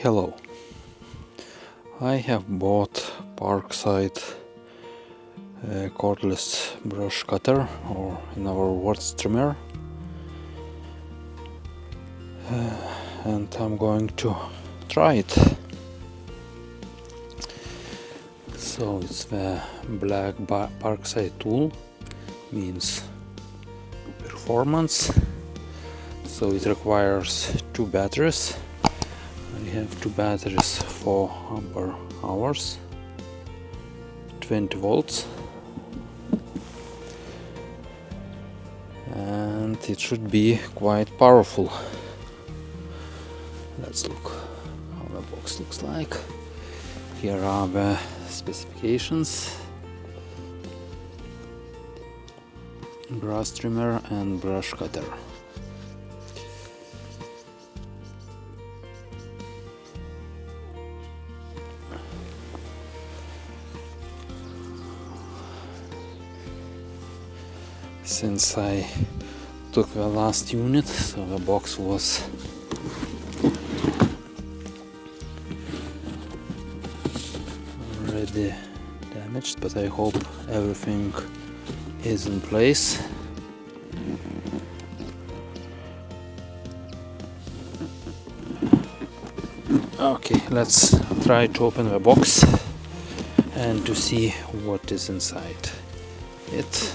Hello, I have bought Parkside Cordless Brush Cutter, or in our words trimmer, and I'm going to try it. So it's the black Parkside tool, means performance, so it requires 2 batteries. I have 2 batteries for ampere hours, 20 volts, and it should be quite powerful. Let's look how the box looks like. Here are the specifications: grass trimmer and brush cutter. Since I took the last unit, so the box was already damaged, but I hope everything is in place. Okay, let's try to open the box and to see what is inside it.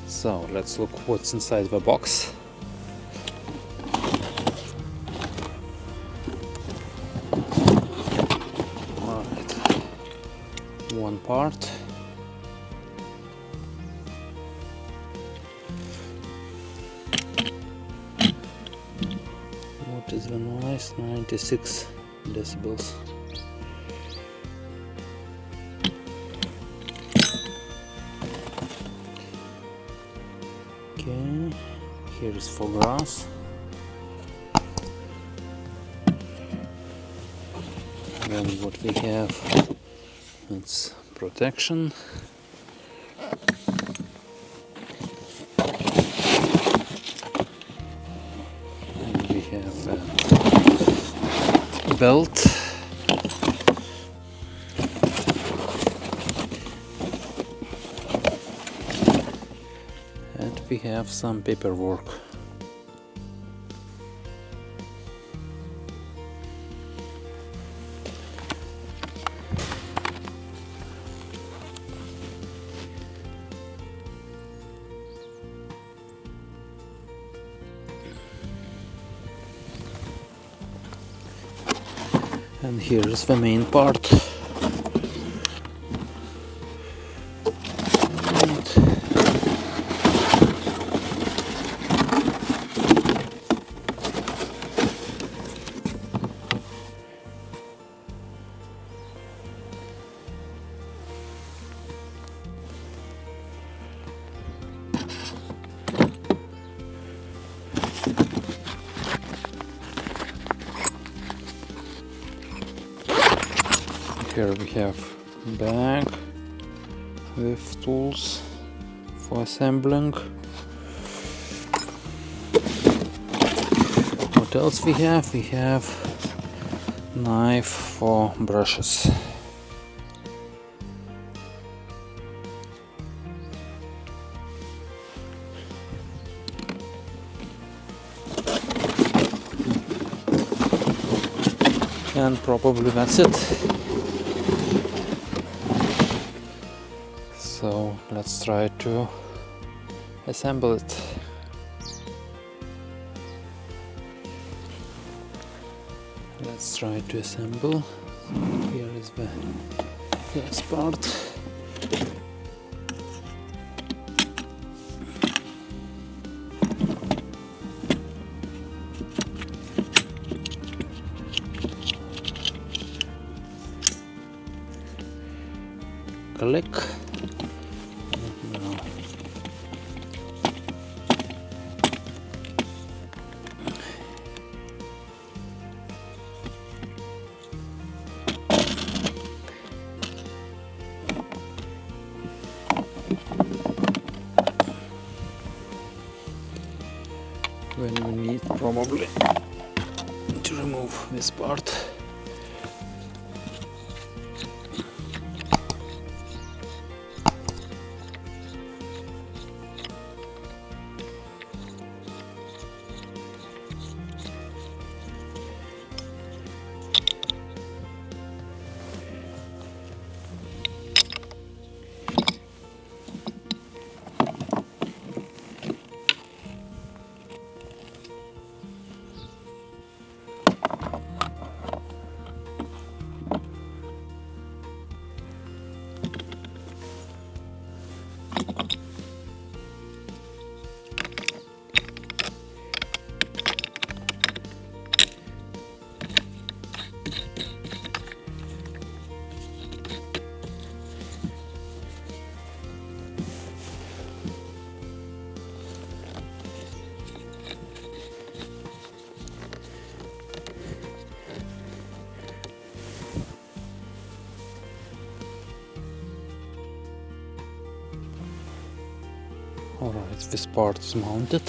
So let's look what's inside the box. Alright, one part. What is the noise? 96 decibels. Okay, here is for grass. Then what we have, it's protection. And we have a belt. And we have some paperwork. And here is the main part. Here we have a bag with tools for assembling. What else we have? We have knife for brushes. And probably that's it. So let's try to assemble it. let's try to assemble. Here is the last part. Click. Now when we need probably to remove this part. Alright, this part is mounted.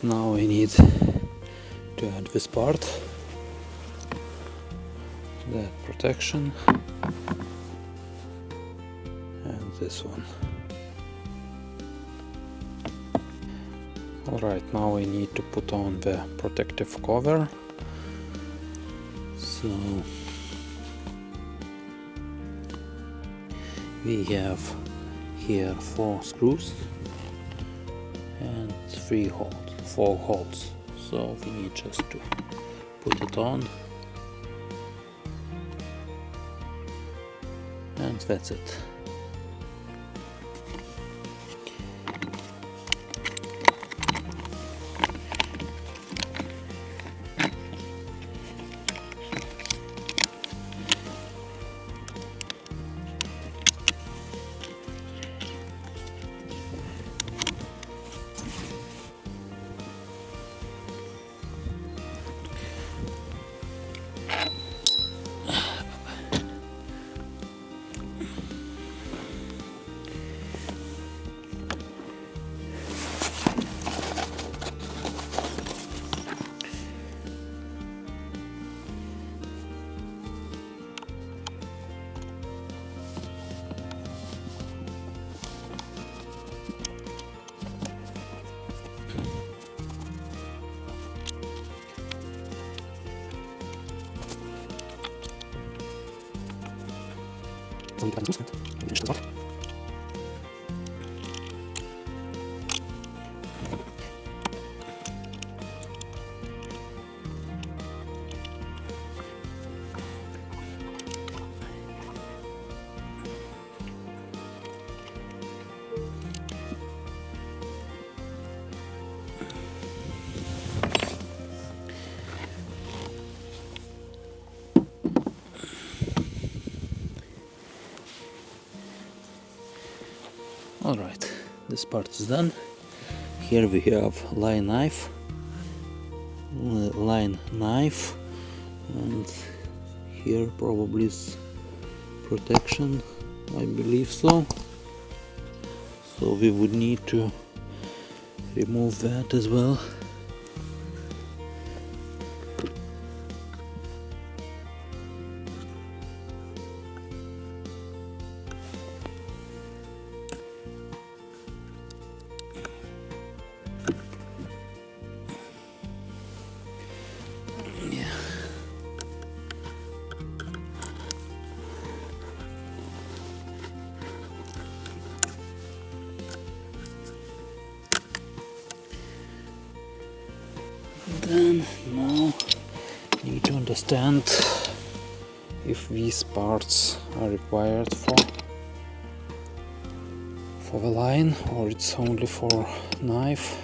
Now we need to add this part, the protection, and this one. Alright, now we need to put on the protective cover. So we have here 4 screws and 4 holes. So we need just to put it on, and that's it. Alright, this part is done. Here we have line knife, and here probably is protection, I believe so. So we would need to remove that as well. understand if these parts are required for the line or it's only for knife.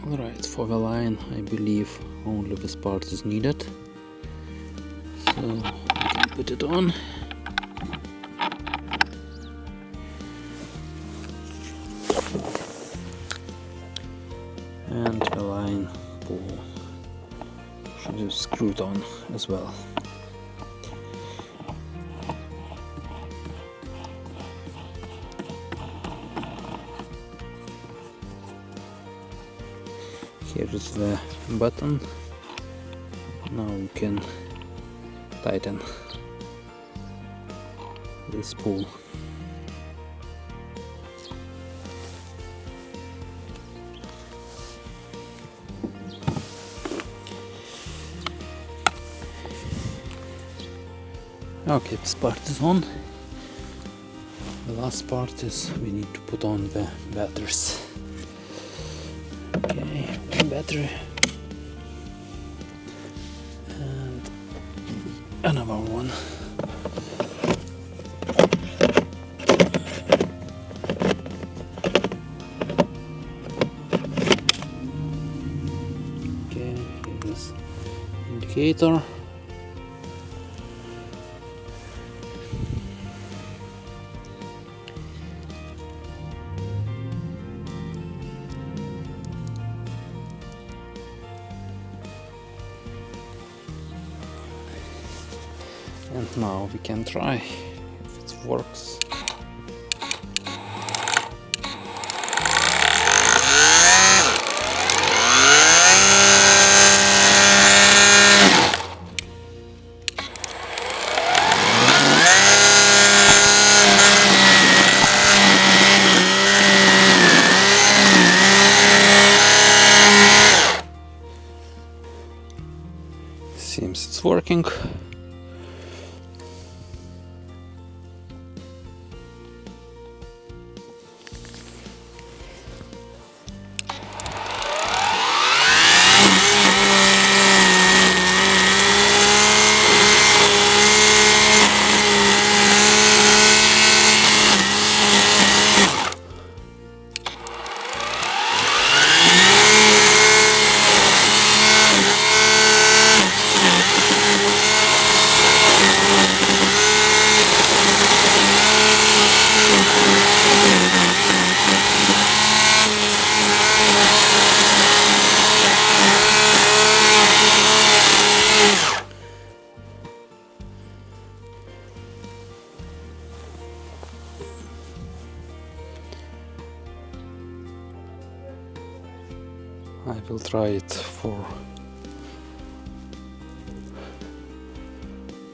Alright, for the line I believe only this part is needed, so we can put it on. And the line pull should be screwed on as well. Here is the button. Now we can tighten this spool. Okay, this part is on. The last part is we need to put on the batteries. Okay, one battery and another one. Okay, here is indicator. And now we can try if it works. Seems it's working. I will try it for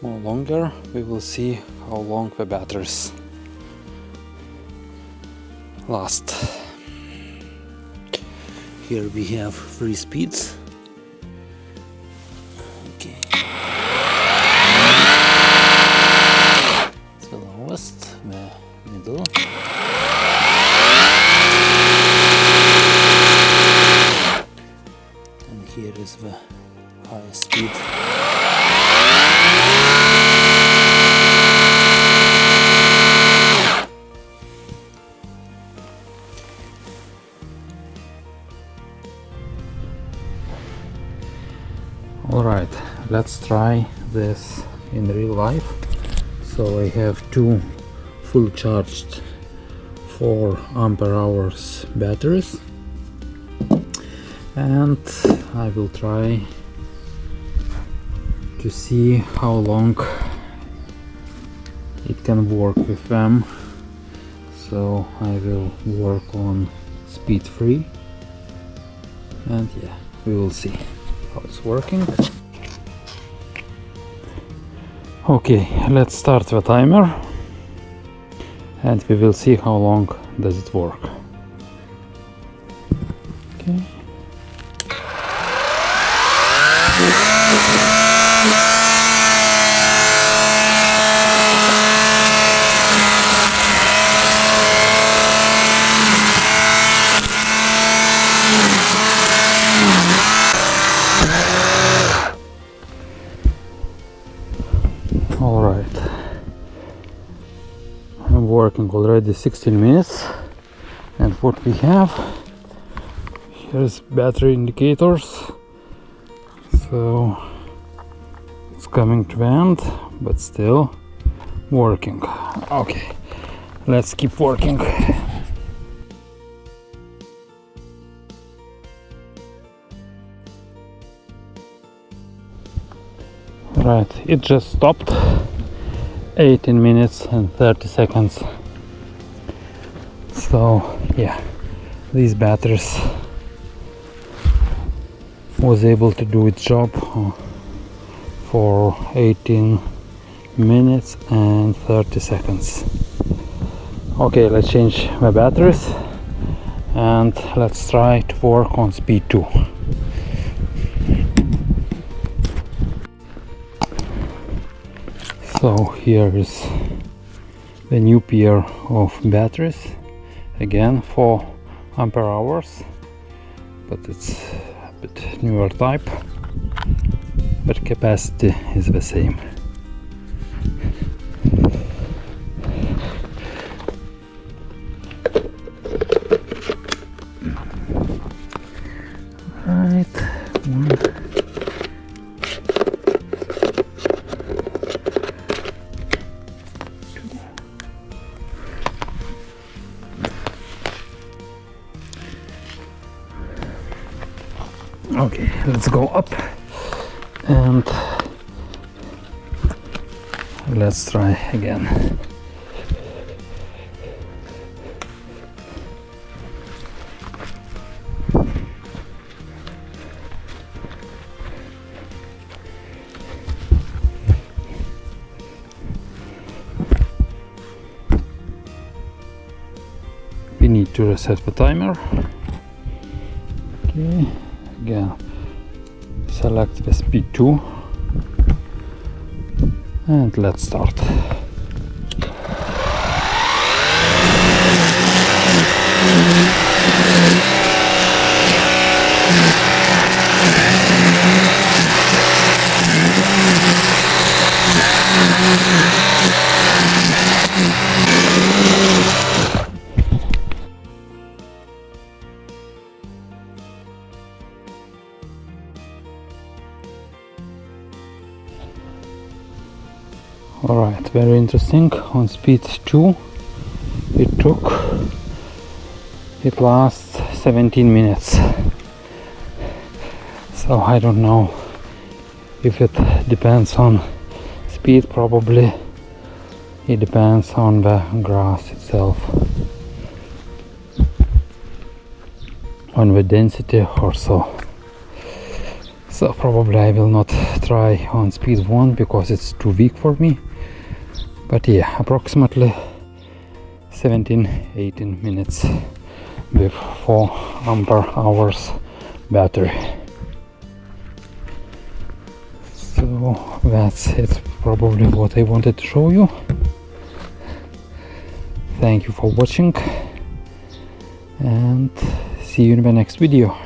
more longer. We will see how long the batteries last. Here we have 3 speeds. Okay. It's the lowest, the middle. Here is the highest speed. Alright, let's try this in real life. So I have 2 full charged 4 ampere hours batteries. And I will try to see how long it can work with them. So I will work on speed 3 and yeah, we will see how it's working. Okay, let's start the timer and we will see how long does it work. Okay. working already 16 minutes. And what we have, here's battery indicators. So it's coming to end, but still working. Okay, let's keep working. Right, it just stopped. 18 minutes and 30 seconds. So yeah, these batteries was able to do its job for 18 minutes and 30 seconds. Okay, let's change my batteries and let's try to work on speed 2. So here is the new pair of batteries, again 4 ampere hours, but it's a bit newer type, but capacity is the same. Right, one. Okay, let's go up and let's try again. We need to reset the timer. Okay. Again, select the speed 2 and let's start. Alright, very interesting. On speed 2 it lasts 17 minutes. So I don't know if it depends on speed. Probably it depends on the grass itself, on the density or so. So probably I will not try on speed 1 because it's too weak for me. But yeah, approximately 17-18 minutes with 4 ampere hours battery. So that's it, probably what I wanted to show you. Thank you for watching and see you in the next video.